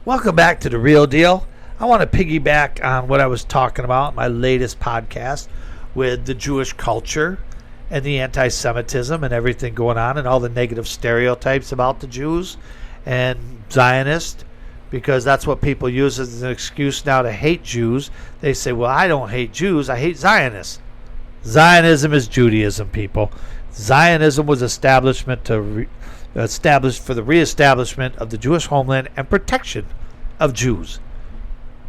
Welcome back to The Real Deal. I want to piggyback on what I was talking about in my latest podcast with the Jewish culture and the anti-Semitism and everything going on and all the negative stereotypes about the Jews and Zionists, because that's what people use as an excuse now to hate Jews. They say, well, I don't hate Jews, I hate Zionists. Zionism is Judaism, people. Zionism was established for the reestablishment of the Jewish homeland and protection of Jews.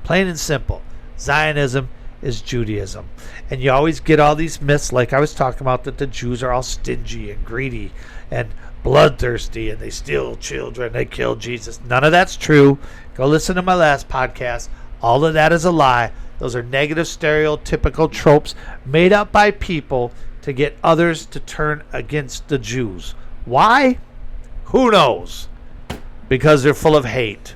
Plain and simple. Zionism is Judaism. And you always get all these myths, like I was talking about, that the Jews are all stingy and greedy and bloodthirsty and they steal children, they kill Jesus. None of that's true. Go listen to my last podcast. All of that is a lie. Those are negative stereotypical tropes made up by people to get others to turn against the Jews. Why? Who knows? Because they're full of hate.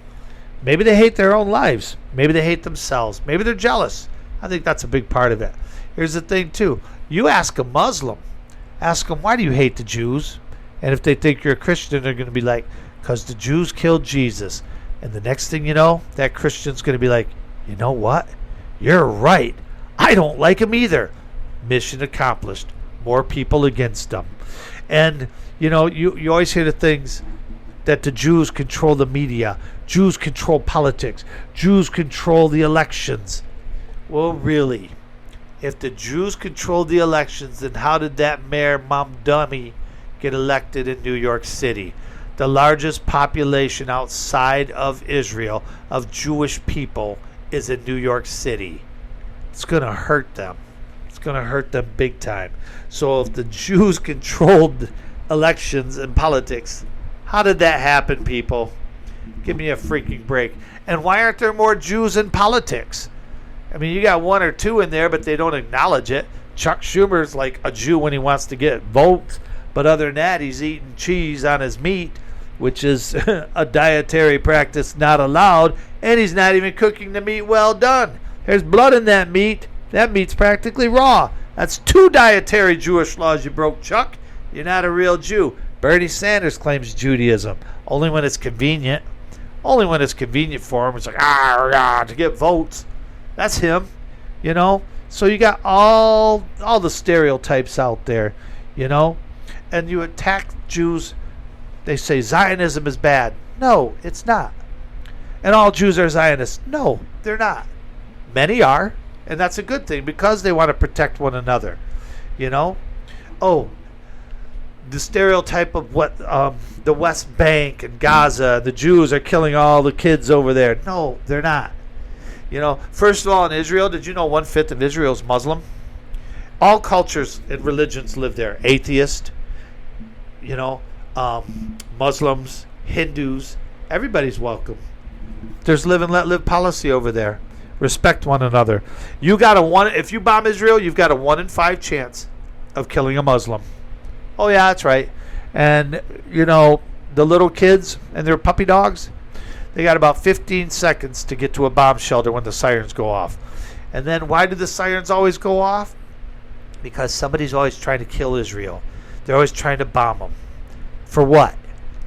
Maybe they hate their own lives. Maybe they hate themselves. Maybe they're jealous. I think that's a big part of it. Here's the thing, too. You ask a Muslim, ask them, why do you hate the Jews? And if they think you're a Christian, they're going to be like, because the Jews killed Jesus. And the next thing you know, that Christian's going to be like, you know what? You're right. I don't like him either. Mission accomplished. More people against them. And, you know, you always hear the things that the Jews control the media. Jews control politics. Jews control the elections. Well, really, if the Jews controlled the elections, then how did that Mayor Mamdani get elected in New York City? The largest population outside of Israel of Jewish people is in New York City. It's going to hurt them. It's going to hurt them big time. So if the Jews controlled elections and politics, how did that happen, people? Give me a freaking break. And why aren't there more Jews in politics? I mean, you got one or two in there, but they don't acknowledge it. Chuck Schumer's like a Jew when he wants to get votes, but other than that, he's eating cheese on his meat, which is a dietary practice not allowed, and he's not even cooking the meat well done. There's blood in that meat. That meat's practically raw. That's 2 dietary Jewish laws you broke, Chuck. You're not a real Jew. Bernie Sanders claims Judaism, only when it's convenient. Only when it's convenient for him. It's like, to get votes. That's him, you know. So you got all the stereotypes out there, you know. And you attack Jews. They say Zionism is bad. No, it's not. And all Jews are Zionists. No, they're not. Many are, and that's a good thing because they want to protect one another, you know. Oh, the stereotype of what the West Bank and Gaza, the Jews are killing all the kids over there. No, they're not. You know, first of all, in Israel, did you know 1/5 of Israel is Muslim? All cultures and religions live there. Atheist, you know, Muslims, Hindus, everybody's welcome. There's live and let live policy over there. Respect one another. If you bomb Israel, you've got a 1 in 5 chance of killing a Muslim. Oh, yeah, that's right. And, you know, the little kids and their puppy dogs, they got about 15 seconds to get to a bomb shelter when the sirens go off. And then why do the sirens always go off? Because somebody's always trying to kill Israel. They're always trying to bomb them. For what?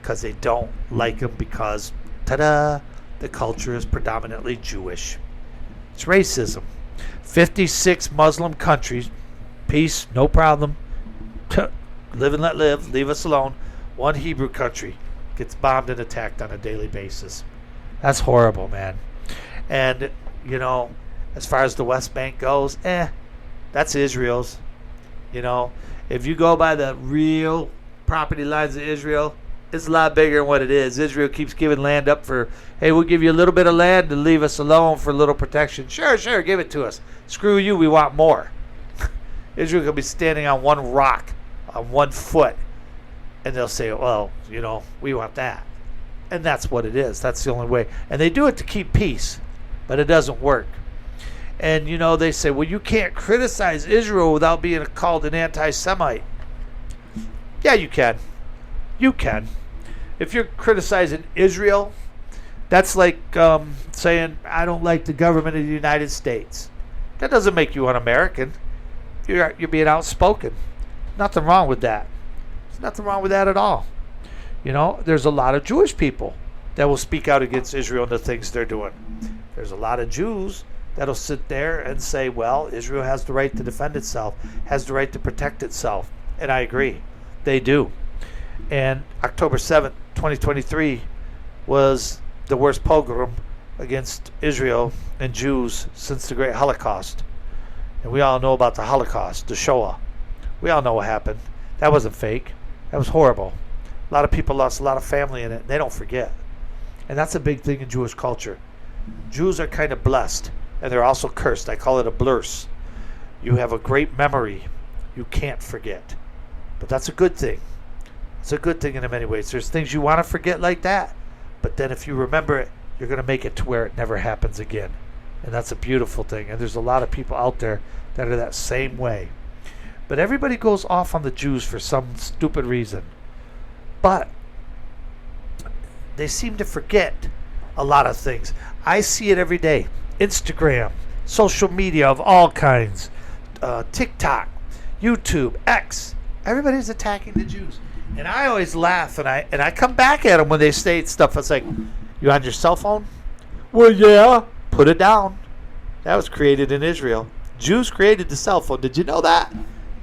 Because they don't like them because, ta-da, the culture is predominantly Jewish. It's racism. 56 Muslim countries, peace, no problem. Live and let live, leave us alone. 1 Hebrew country gets bombed and attacked on a daily basis. That's horrible, man. And, you know, as far as the West Bank goes, that's Israel's. You know, if you go by the real property lines of Israel, it's a lot bigger than what it is. Israel keeps giving land up for, hey, we'll give you a little bit of land to leave us alone for a little protection. Sure, give it to us. Screw you, we want more. Israel could be standing on one rock, on 1 foot, and they'll say, well, you know, we want that. And that's what it is. That's the only way. And they do it to keep peace, but it doesn't work. And, you know, they say, well, you can't criticize Israel without being called an anti-Semite. Yeah, you can. You can. If you're criticizing Israel, that's like saying, I don't like the government of the United States. That doesn't make you un-American. You're being outspoken. Nothing wrong with that. There's nothing wrong with that at all. You know, there's a lot of Jewish people that will speak out against Israel and the things they're doing. There's a lot of Jews that'll sit there and say, well, Israel has the right to defend itself, has the right to protect itself. And I agree. They do. And October 7th, 2023 was the worst pogrom against Israel and Jews since the Great Holocaust. And we all know about the Holocaust, the Shoah. We all know what happened. That wasn't fake. That was horrible. A lot of people lost a lot of family in it. They don't forget. And that's a big thing in Jewish culture. Jews are kind of blessed, and they're also cursed. I call it a blurs. You have a great memory. You can't forget. But that's a good thing. It's a good thing in many ways. There's things you want to forget like that, but then if you remember it, you're going to make it to where it never happens again. And that's a beautiful thing. And there's a lot of people out there that are that same way. But everybody goes off on the Jews for some stupid reason. But they seem to forget a lot of things. I see it every day. Instagram, social media of all kinds, TikTok, YouTube, X. Everybody's attacking the Jews. And I always laugh, and I come back at them when they say stuff. It's like, you on your cell phone? Well, yeah. Put it down. That was created in Israel. Jews created the cell phone. Did you know that?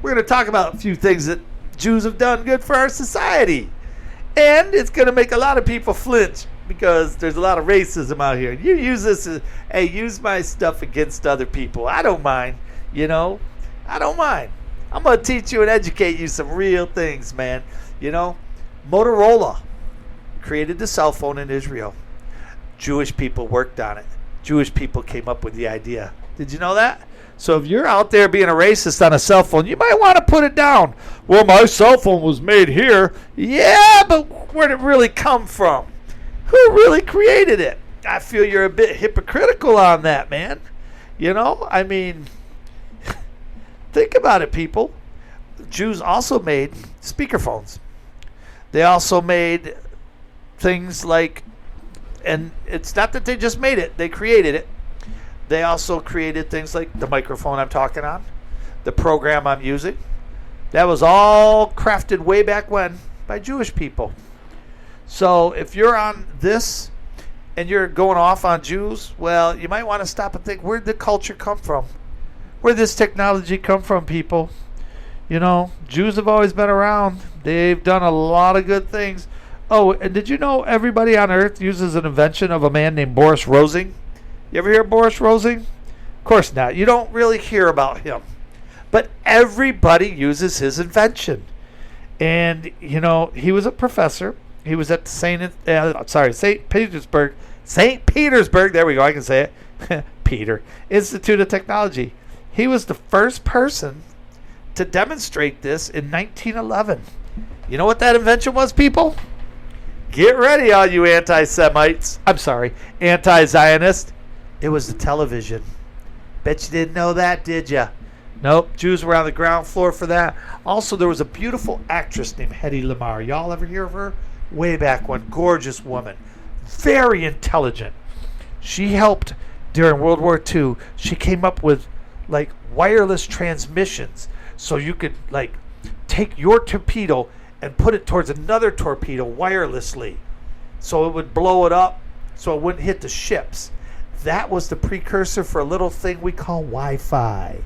We're going to talk about a few things that Jews have done good for our society. And it's going to make a lot of people flinch because there's a lot of racism out here. You use this as, hey, use my stuff against other people. I don't mind, I don't mind. I'm going to teach you and educate you some real things, man. Motorola created the cell phone in Israel. Jewish people worked on it. Jewish people came up with the idea. Did you know that? So if you're out there being a racist on a cell phone, you might want to put it down. Well, my cell phone was made here. Yeah, but where did it really come from? Who really created it? I feel you're a bit hypocritical on that, man. Think about it, people. Jews also made speakerphones. They also made things like, and it's not that they just made it, they created it. They also created things like the microphone I'm talking on, the program I'm using. That was all crafted way back when by Jewish people. So if you're on this and you're going off on Jews, well, you might want to stop and think, where'd the culture come from? Where'd this technology come from, people? Jews have always been around. They've done a lot of good things. Oh, and did you know everybody on Earth uses an invention of a man named Boris Rosing? You ever hear of Boris Rosing? Of course not. You don't really hear about him. But everybody uses his invention. And, he was a professor. He was at St. Petersburg, there we go, I can say it, Peter, Institute of Technology. He was the first person to demonstrate this in 1911. You know what that invention was, people? Get ready, all you anti-Semites. I'm sorry, anti-Zionists. It was the television. Bet you didn't know that, did you? Nope, Jews were on the ground floor for that. Also, there was a beautiful actress named Hedy Lamarr. Y'all ever hear of her? Way back when. Gorgeous woman. Very intelligent. She helped during World War II. She came up with, wireless transmissions. So you could, take your torpedo and put it towards another torpedo wirelessly. So it would blow it up so it wouldn't hit the ships. That was the precursor for a little thing we call Wi-Fi.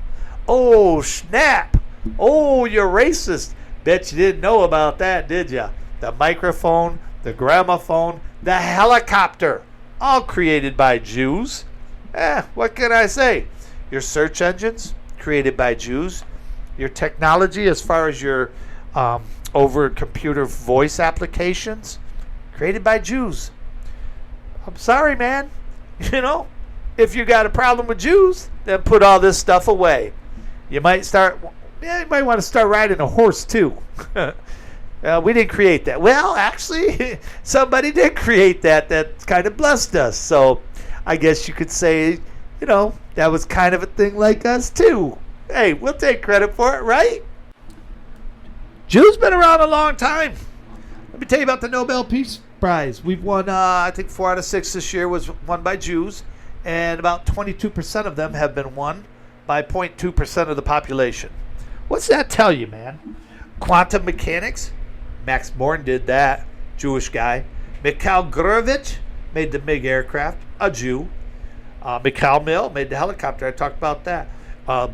Oh, snap. Oh, you're racist. Bet you didn't know about that, did you? The microphone, the gramophone, the helicopter. All created by Jews. What can I say? Your search engines, created by Jews. Your technology, as far as your over computer voice applications, created by Jews. I'm sorry, man. If you got a problem with Jews, then put all this stuff away. You might want to start riding a horse too. We didn't create that. Well, actually, somebody did create that. That kind of blessed us. So I guess you could say, that was kind of a thing like us too. Hey, we'll take credit for it, right? Jews been around a long time. Let me tell you about the Nobel Peace Prize. We've won, I think 4 out of 6 this year was won by Jews, and about 22% of them have been won by 0.2% of the population. What's that tell you, man? Quantum mechanics? Max Born did that. Jewish guy. Mikhail Gurevich? made the MiG aircraft, a Jew. Mikhail Mill made the helicopter. I talked about that.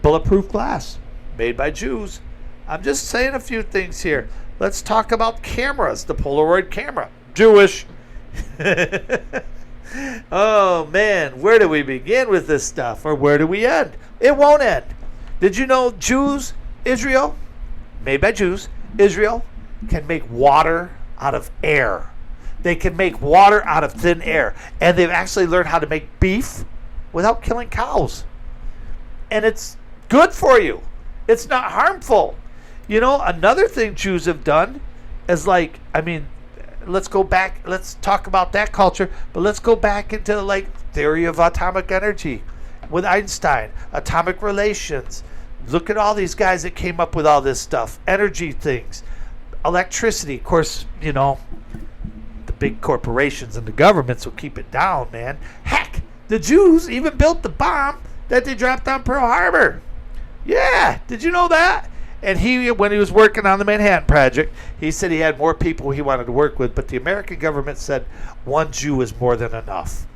Bulletproof glass, made by Jews. I'm just saying a few things here. Let's talk about cameras. The Polaroid camera, Jewish. Oh, man, where do we begin with this stuff? Or where do we end? It won't end. Did you know Jews, Israel, made by Jews, Israel, can make water out of air. They can make water out of thin air. And they've actually learned how to make beef without killing cows. And it's good for you. It's not harmful. You know, another thing Jews have done is let's go back. Let's talk about that culture. But let's go back into theory of atomic energy with Einstein, atomic relations. Look at all these guys that came up with all this stuff, energy things, electricity. Of course, you know, the big corporations and the governments will keep it down, man. Heck, the Jews even built the bomb that they dropped on Pearl Harbor. Yeah, did you know that? And when he was working on the Manhattan Project, he said he had more people he wanted to work with, but the American government said one Jew is more than enough.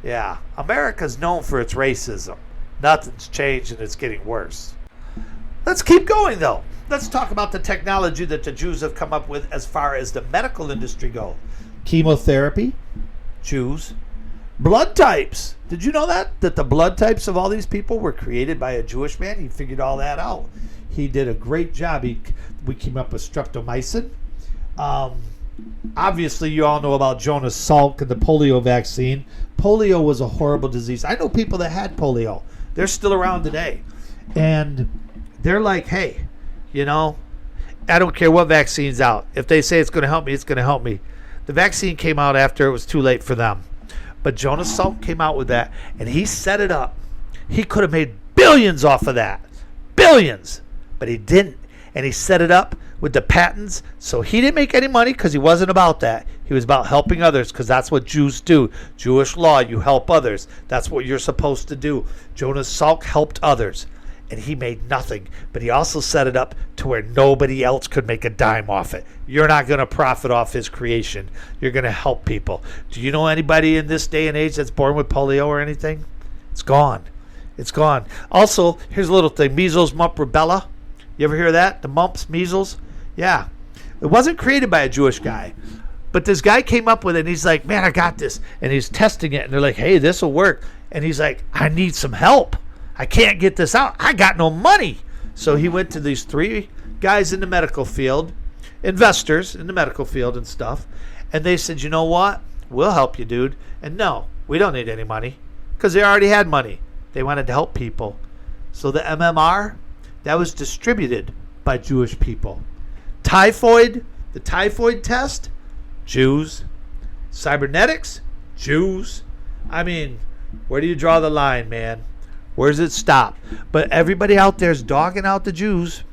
Yeah, America's known for its racism. Nothing's changed and it's getting worse. Let's keep going, though. Let's talk about the technology that the Jews have come up with as far as the medical industry go. Chemotherapy, Jews. Blood types. Did you know that? That the blood types of all these people were created by a Jewish man? He figured all that out. He did a great job. We came up with streptomycin. Obviously, you all know about Jonas Salk and the polio vaccine. Polio was a horrible disease. I know people that had polio. They're still around today. And they're like, hey, you know, I don't care what vaccine's out. If they say it's going to help me, it's going to help me. The vaccine came out after it was too late for them. But Jonas Salk came out with that, and he set it up. He could have made billions off of that. Billions. But he didn't. And he set it up with the patents. So he didn't make any money because he wasn't about that. He was about helping others because that's what Jews do. Jewish law, you help others. That's what you're supposed to do. Jonas Salk helped others. And he made nothing. But he also set it up to where nobody else could make a dime off it. You're not going to profit off his creation. You're going to help people. Do you know anybody in this day and age that's born with polio or anything? It's gone. It's gone. Also, here's a little thing. Measles, mumps, rubella. You ever hear of that? The mumps, measles? Yeah. It wasn't created by a Jewish guy. But this guy came up with it, and he's like, man, I got this. And he's testing it, and they're like, hey, this will work. And he's like, I need some help. I can't get this out. I got no money. So he went to these 3 guys in the medical field, investors in the medical field and stuff, and they said, you know what? We'll help you, dude. And no, we don't need any money because they already had money. They wanted to help people. So the MMR, that was distributed by Jewish people. Typhoid, the typhoid test, Jews. Cybernetics, Jews. I mean, where do you draw the line, man? Where does it stop? But everybody out there is dogging out the Jews.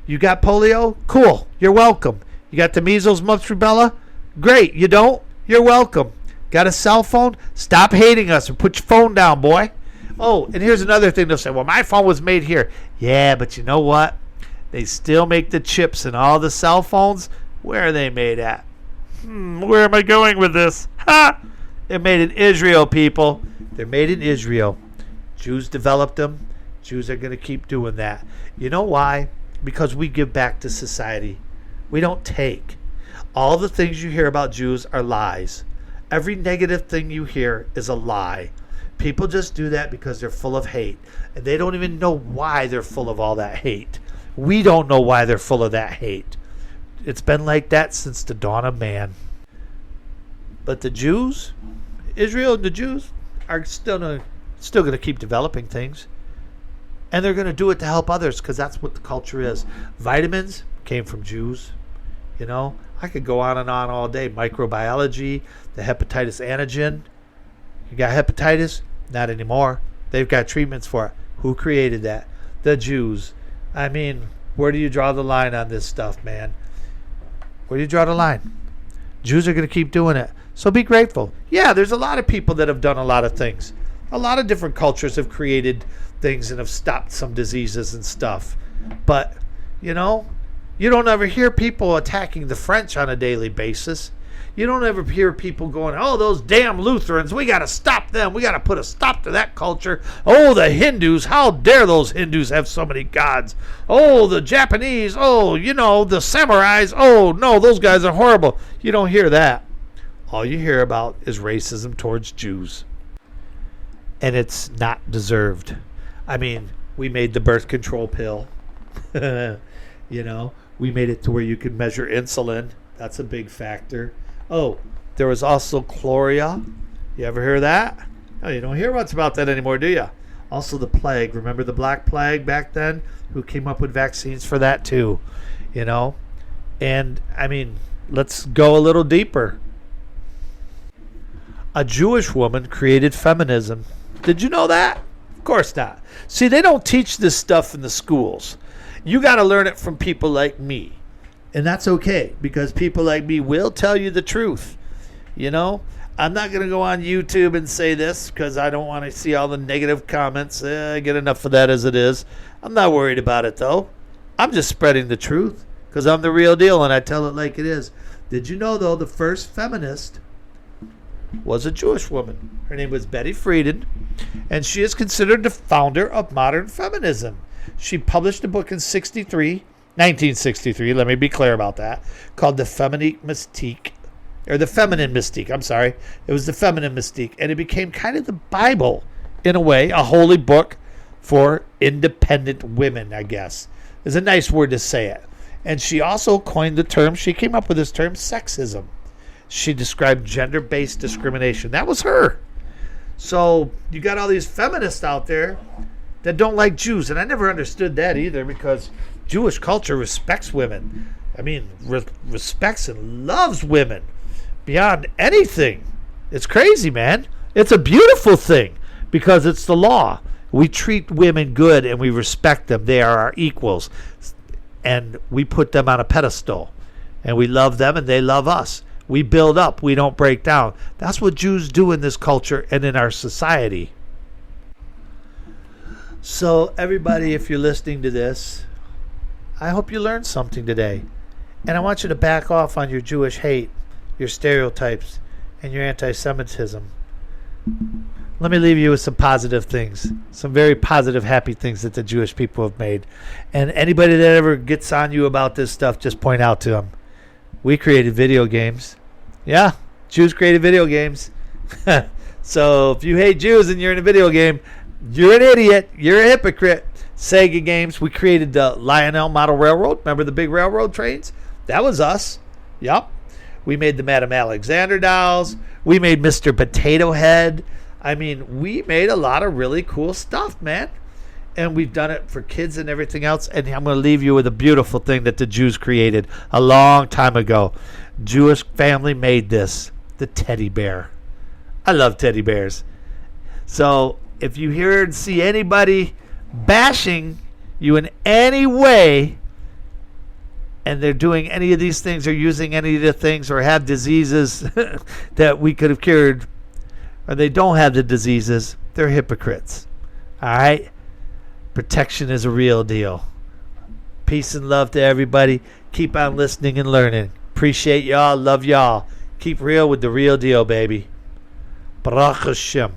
You got polio? Cool. You're welcome. You got the measles, mumps, rubella? Great. You don't? You're welcome. Got a cell phone? Stop hating us and put your phone down, boy. Oh, and here's another thing they'll say. Well, my phone was made here. Yeah, but you know what? They still make the chips in all the cell phones. Where are they made at? Where am I going with this? Ha! They're made in Israel, people. They're made in Israel. Jews developed them. Jews are going to keep doing that. You know why? Because we give back to society. We don't take. All the things you hear about Jews are lies. Every negative thing you hear is a lie. People just do that because they're full of hate. And they don't even know why they're full of all that hate. We don't know why they're full of that hate. It's been like that since the dawn of man. But the Jews, Israel and the Jews, are still going to keep developing things. And they're going to do it to help others because that's what the culture is. Vitamins came from Jews. You know, I could go on and on all day. Microbiology, the hepatitis antigen. You got hepatitis? Not anymore. They've got treatments for it. Who created that? The Jews. I mean, where do you draw the line on this stuff, man? Where do you draw the line? Jews are going to keep doing it. So be grateful. Yeah, there's a lot of people that have done a lot of things. A lot of different cultures have created things and have stopped some diseases and stuff. But, you know, you don't ever hear people attacking the French on a daily basis. You don't ever hear people going, oh, those damn Lutherans, we got to stop them. We got to put a stop to that culture. Oh, the Hindus, how dare those Hindus have so many gods? Oh, the Japanese, oh, the samurais, oh, no, those guys are horrible. You don't hear that. All you hear about is racism towards Jews. And it's not deserved. I mean, we made the birth control pill. We made it to where you can measure insulin. That's a big factor. Oh, there was also chloria. You ever hear that? Oh, you don't hear much about that anymore, do you? Also the plague. Remember the Black Plague back then? Who came up with vaccines for that too? And, I mean, let's go a little deeper. A Jewish woman created feminism. Did you know that? Of course not. See, they don't teach this stuff in the schools. You got to learn it from people like me. And that's okay, because people like me will tell you the truth. I'm not going to go on YouTube and say this because I don't want to see all the negative comments. I get enough of that as it is. I'm not worried about it, though. I'm just spreading the truth because I'm the real deal and I tell it like it is. Did you know, though, the first feminist was a Jewish woman? Her name was Betty Friedan, and she is considered the founder of modern feminism. She published a book in 1963, let me be clear about that, called The Feminine Mystique. I'm sorry. It was The Feminine Mystique, and it became kind of the Bible, in a way, a holy book for independent women, I guess. Is a nice word to say it. And she also coined the term, she came up with this term, sexism. She described gender-based discrimination. That was her. So you got all these feminists out there that don't like Jews. And I never understood that either, because Jewish culture respects women. I mean, respects and loves women beyond anything. It's crazy, man. It's a beautiful thing because it's the law. We treat women good and we respect them. They are our equals. And we put them on a pedestal. And we love them and they love us. We build up. We don't break down. That's what Jews do in this culture and in our society. So everybody, if you're listening to this, I hope you learned something today. And I want you to back off on your Jewish hate, your stereotypes, and your anti-Semitism. Let me leave you with some positive things, some very positive, happy things that the Jewish people have made. And anybody that ever gets on you about this stuff, just point out to them. We created video games. Yeah, Jews created video games. So if you hate Jews and you're in a video game, you're an idiot. You're a hypocrite. Sega games. We created the Lionel Model Railroad. Remember the big railroad trains? That was us. Yep. We made the Madame Alexander dolls. We made Mr. Potato Head. I mean, we made a lot of really cool stuff, man. And we've done it for kids and everything else. And I'm going to leave you with a beautiful thing that the Jews created a long time ago. Jewish family made this, the teddy bear. I love teddy bears. So if you hear and see anybody bashing you in any way, and they're doing any of these things or using any of the things or have diseases that we could have cured, or they don't have the diseases, they're hypocrites. All right? Protection is a real deal. Peace and love to everybody. Keep on listening and learning. Appreciate y'all. Love y'all. Keep real with the real deal, baby. Baruch Hashem.